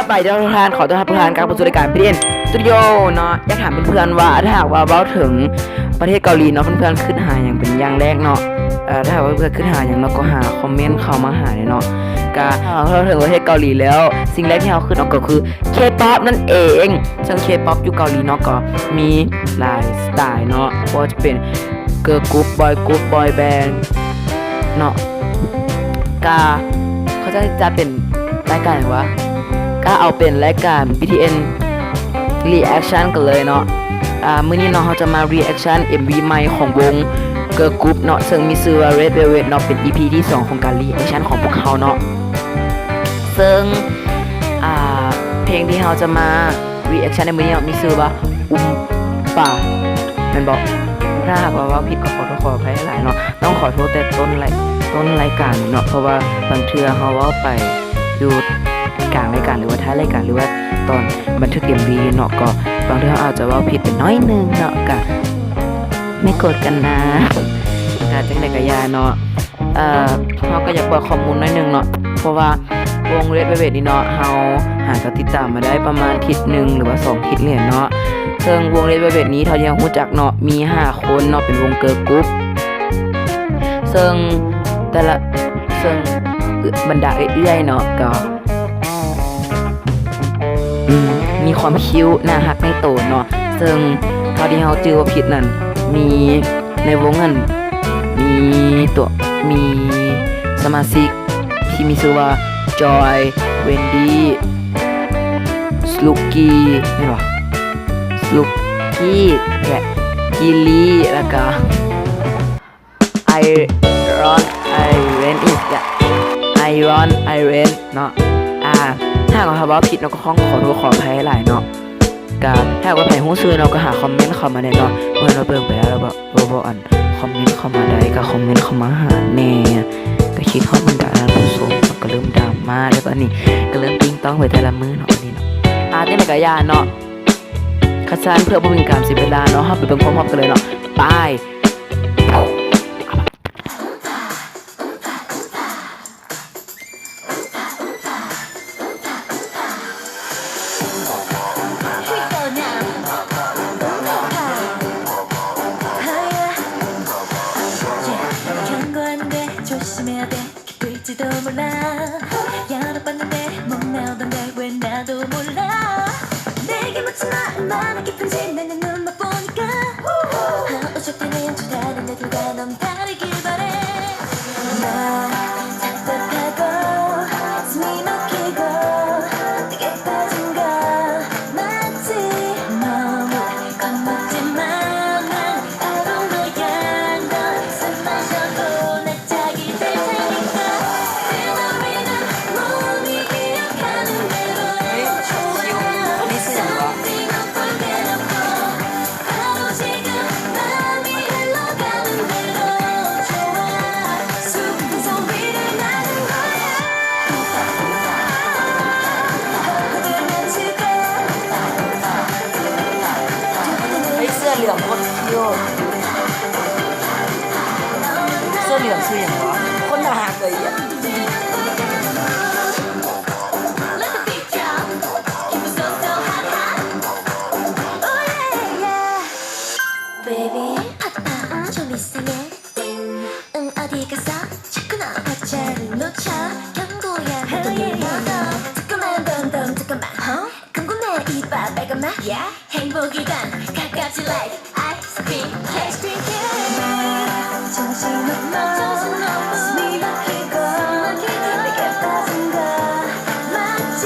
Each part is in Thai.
บายดีทุกท่านขอต้อนรับทุกท่านเข้าสู่รายการพีเอ็นสตูดิโอเนาะอยากถามเพื่อนๆว่าถ้าหากว่าเว้าถึงประเทศเกาหลีเนาะเพื่อนๆขึ้นหาอย่างเป็นอย่างแรกเนาะถ้าหากว่าเพื่อนขึ้นหาอย่างเนาะก็หาคอมเมนต์เข้ามาหาเลยเนาะก็เราถึงประเทศเกาหลีแล้วสิ่งแรกที่เราขึ้นก็คือ K-pop นั่นเองซึ่ง K-pop อยู่เกาหลีเนาะก็มีหลายสไตล์เนาะว่าจะเป็นเกิร์ลกรุ๊ปบอยกรุ๊ปบอยแบนด์เนาะก็เขาจะเป็นรายการอะไรวะก็เอาเป็นรายการ BTN Reaction กันเลยเนาะมื้อนี้เนาะเราจะมา Reaction MV ใหม่ของวง Girl Group เนาะซึ่งมีชื่อว่า Red Velvet เนาะเป็น EP ที่ 2 ของการ Reaction ของพวกเขาเนาะซึ่งเพลงที่เราจะมา Reaction ในมื้อนี้มีชื่อว่าป่าแม่นบ่ถ้าหากว่าผิดก็ขอโทษขออภัยหลายเนาะต้องขอโทษแต่ต้นรายการเนาะเพราะว่าบางเทื่อเฮาเว้าไปอยู่กลางรายการหรือว่าท้ายรายการหรือว่าตอนบันทึก MV เนาะก็บางทีเราอาจจะว่าผิดไปน้อยนึงเนาะก็ไม่โกรธกันนะจังได๋ก็อย่าเนาะเราก็อยากบอกข้อมูลน้อยนึงเนาะเพราะว่าวง Red Velvet นี่เนาะเฮาหาติดตามมาได้ประมาณทิศนึงหรือว่า2ทิศเลยเนาะซึ่งวง Red Velvet นี้เท่าที่เรารู้จักเนาะมี5คนเนาะเป็นวงเกิร์ลกรุ๊ปซึ่งบรรดาเอื้อยเนาะก็มีความคิ้วน่าฮักในโตเนาะซึ่งเท่าที่เฮาจื้อว่าผิดนั่นมีในวงนั้นมีสมาชิกที่มีชื่อว่าจอยเวนดี้สลูกี้นี่หรอสลูกี้และกิลลี่แล้วก็ไอรอนอีกไอรอนเนาะถ้าหากว่าผิดเราก็ขอโทษขออภัยหลายเนาะก็ถ้าหากว่าใครฮู้ชื่อเราก็หาคอมเมนต์เข้ามาได้เนาะเมื่อเราเบิ่งไปแล้วเราบ่อ่านคอมเมนต์เข้ามาได้ก็คอมเมนต์เข้ามาหาแน่ก็คิดฮอดบรรดาท่านผู้ชมก็เริ่มดราม่าแล้วก็นี่ก็เริ่มติ้งต้องไปแต่ละมื้อเนาะนี่เนาะจังได๋ก็อย่าเนาะคัดซานเพื่อบ่เป็นการเสียเวลาเนาะเฮาไปเบิ่งพร้อมๆกันเลยเนาะไปเหลืองคนเที่ยวเสื้อเหลืองชื่ออย่างวะคนหาเลยอ่ะ행복이란 가까지 like 아이스크림 캐스트리 정신없는 숨이 막히고 내게 빠진 거 맞지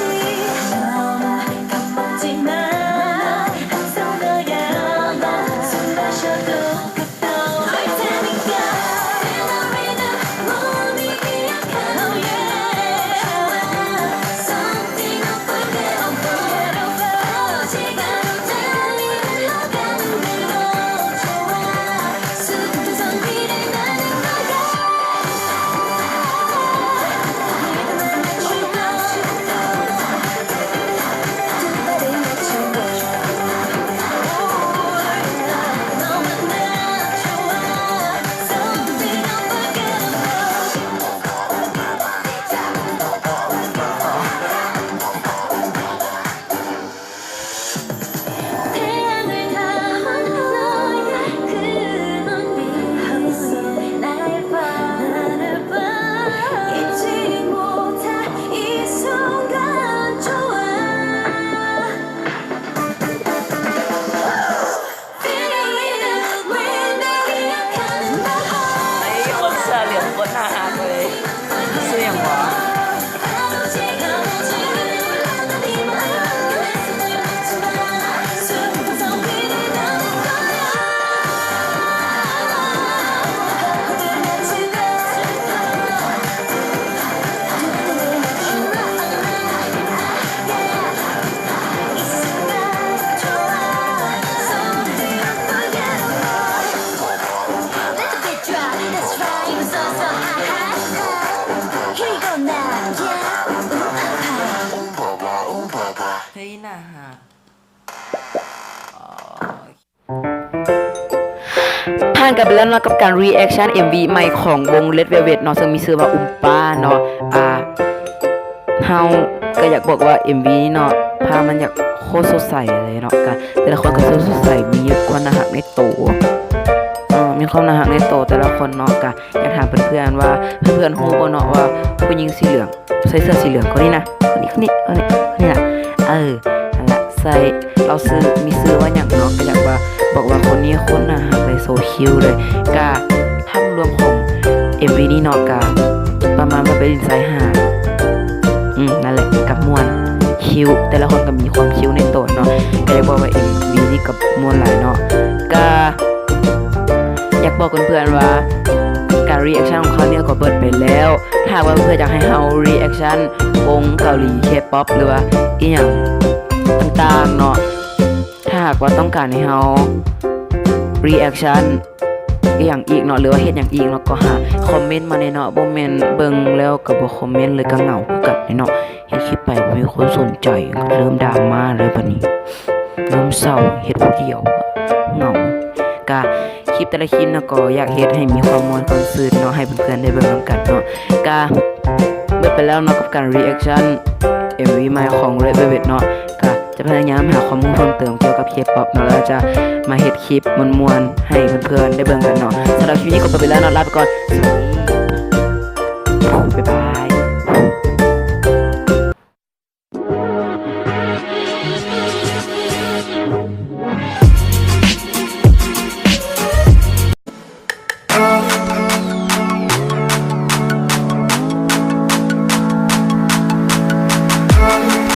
너무 겁먹지마 항상 너야 나 숨 마셔도 끝도 할 테니까 너희는 몸이 약한 oh yeah something up for them 시간 บนหน้าหาดเลยเสียงวะเฮ้ยหน้าหาดผ่านกันไปแล้วเนาะกับการ reaction MV ใหม่ของวง Red Velvet เนาะซึ่งมีชื่อว่าป้าเนาะเฮาก็อยากบอกว่า MV นี้เนาะภาพมันอยากโคตรสดใสเลยเนาะกันแต่ละคนก็สดใสมีความน่ารักในตัวมีความน่ารักในตัวแต่ละคนเนาะก็อยากถามเพื่อนๆว่าเพื่อนๆฮู้บ่เนาะว่าผู้หญิงสีเหลืองใส่เสื้อสีเหลืองคนนี้นะคนนี้น่ะนั่นแหละใส่เรามีซื้อว่าหยังเนาะก็อยากว่าบอกว่าคนนี้คนน่ารักเลยโซคิวเลยก็ภาพรวมของ MV นี้เนาะก็ประมาณว่าเป็นไซส์5นั่นแหละกับมวนคิวแต่ละคนก็มีความคิวในตัวเนาะก็อยากบอกว่า MV นี้กับมวนหลายเนาะก็อยากบอกเพื่อนๆว่าการ reaction ของเขาเนี่ยก็เปิดไปแล้วถ้าว่าเพื่อนอยากให้เฮา reaction วงเกาหลี K-pop หรือว่าอีหยังต่างๆเนาะถ้าหากว่าต้องการให้เฮา reaction อีหยังอีกเนาะหรือว่าเฮ็ดหยังอีกเนาะก็หาคอมเมนต์มาในเนาะบ่แม่นเบิ่งแล้วก็บ่คอมเมนต์เลยก็เหงาคือกันเนาะเฮ็ดคลิปไปบ่มีคนสนใจเริ่มดราม่าเลยบัดนี้เริ่มเศร้าเฮ็ดผู้เดียวเหงาก็คลิปแต่ละคลิปเนาะก็อยากเฮ็ดให้มีความม่วนความซื่นเนาะให้เพื่อนๆได้เบิ่งนํกันเนาะก็เบิดไปแล้วเนาะกับการ reaction MV ใหม่ของ Red Velvet เนาะก็จะพยายามหาข้อมูลเพิ่มเติมเกี่ยวกับ K-pop เนาะแล้วจะมาเฮ็ดคลิปม่วนๆให้เพื่อนๆได้เบิ่งกันเนาะสำหรับคลิปนี้ก็ไปแล้วเนาะลาไปก่อนสวัสดี